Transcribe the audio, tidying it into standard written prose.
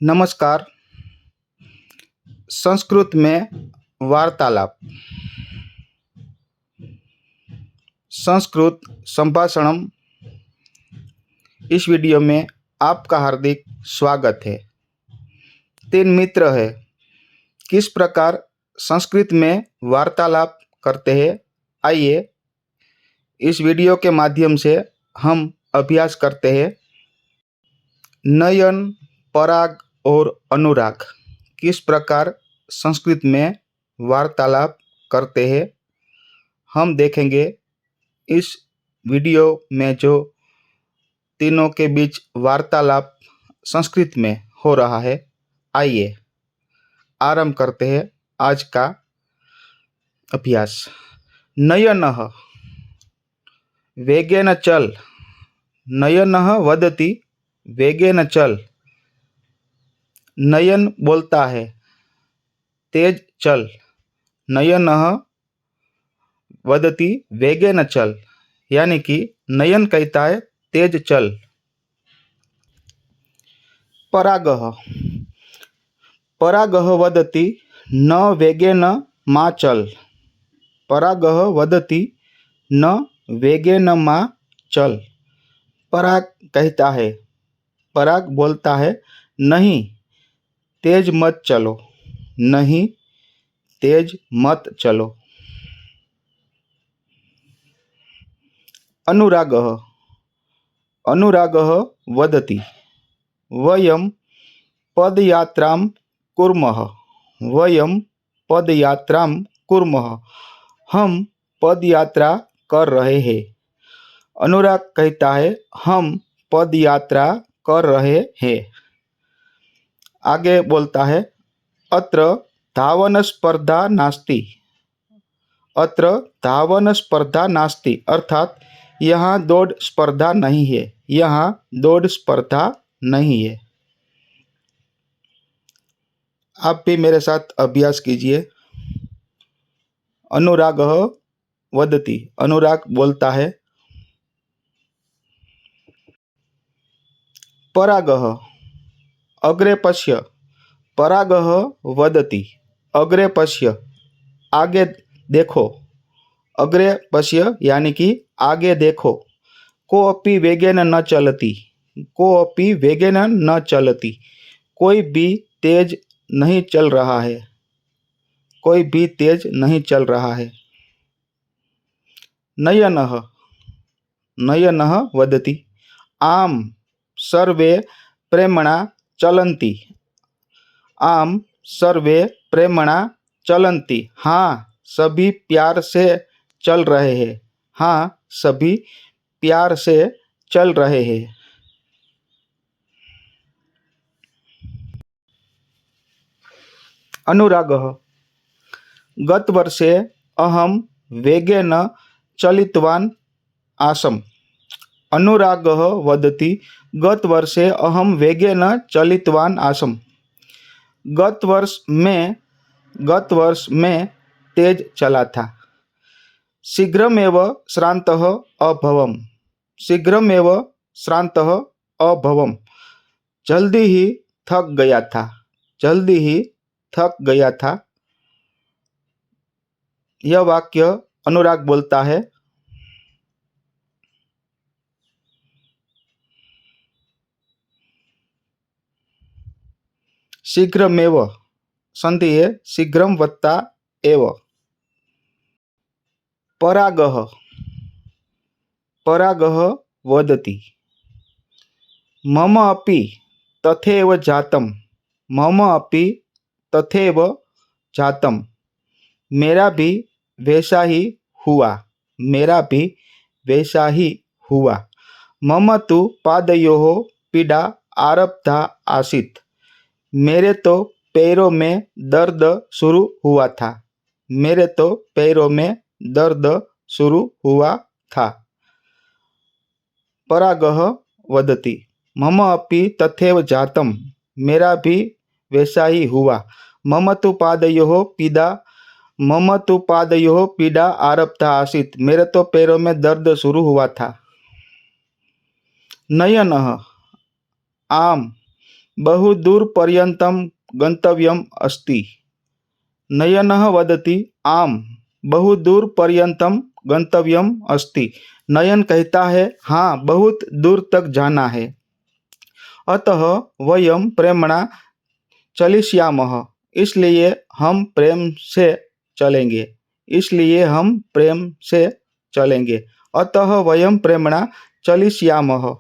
नमस्कार। संस्कृत में वार्तालाप। संस्कृत संभाषणम। इस वीडियो में आपका हार्दिक स्वागत है। 3 मित्र हैं, किस प्रकार संस्कृत में वार्तालाप करते हैं, आइए इस वीडियो के माध्यम से हम अभ्यास करते हैं। नयन, पराग और अनुराग किस प्रकार संस्कृत में वार्तालाप करते हैं, हम देखेंगे। इस वीडियो में जो तीनों के बीच वार्तालाप संस्कृत में हो रहा है, आइए आरंभ करते हैं आज का अभ्यास। नयनः वेगेन चल। नयनः वदति वेगेन चल। नयन बोलता है तेज चल। नयनः वदति वेगेन चल, यानी कि नयन कहता है तेज चल। परागः परागः वदति न वेगेन मा चल। परागः वदति न वेगेन मा चल। पराग कहता है, पराग बोलता है नहीं तेज मत चलो, नहीं तेज मत चलो। अनुरागः अनुरागः वदति वयं पदयात्रां कुर्मः। वयं पदयात्रां कुर्मः, हम पदयात्रा कर रहे हैं। अनुराग कहता है हम पदयात्रा कर रहे हैं। आगे बोलता है अत्र धावन स्पर्धा नास्ति। अत्र धावन स्पर्धा नास्ति, अर्थात यहाँ दौड़ स्पर्धा नहीं है। यहाँ दौड़ स्पर्धा नहीं है। आप भी मेरे साथ अभ्यास कीजिए। अनुरागः वदति, अनुराग बोलता है। परागः अग्रे पश्य। परागः वदति अग्रे पश्य, आगे देखो। अग्रे पश्य यानी कि आगे देखो। कोऽपि वेगेन न चलति। कोऽपि वेगेन न चलति, कोई भी तेज नहीं चल रहा है। कोई भी तेज नहीं चल रहा है। नयनः नयनः वदति आम सर्वे प्रेमणा चलन्ति। आम सर्वे प्रेमणा चलन्ति, हाँ सभी प्यार से चल रहे हैं। हाँ सभी प्यार से चल रहे हैं। अनुरागः गत वर्षे अहम वेगेन चलितवान् आसम्। अनुरागः वदति गत वर्षे अहम वेगेन चलितवान् आसम्। गत वर्ष में तेज चला था। शीघ्रमेव श्रान्तः अभवम्। शीघ्रमेव श्रान्तः अभवम्, जल्दी ही थक गया था। जल्दी ही थक गया था। यह वाक्य अनुराग बोलता है। शीघ्रमेव संधि है, शीघ्रम वत्ता एव। परागः परागः वदति मम अपि तथैव जातम्। मम अपि तथैव जातम्, मेरा भी वैसा ही हुआ। मेरा भी वैसा ही हुआ। मम तु पादयोः पीडा आरब्धा आसीत्। मेरे तो पैरों में दर्द शुरू हुआ था। मेरे तो पैरों में दर्द शुरू हुआ था। परागः वदति मम अपि तथैव जातम्, मेरा भी वैसा ही हुआ। मम तु पादयोः पीडा आरब्धा आसीत्। मेरे तो पैरों में दर्द शुरू हुआ था। नयनः आम बहु दूरपर्यन्तं गन्तव्यम् अस्ति। नयनः वदति आम बहु दूरपर्यन्तं गन्तव्यम् अस्ति। नयन कहता है हाँ बहुत दूर तक जाना है। अतः वयं प्रेम्णा चलिष्यामः, इसलिए हम प्रेम से चलेंगे। इसलिए हम प्रेम से चलेंगे। अतः वयं प्रेम्णा चलिष्यामः,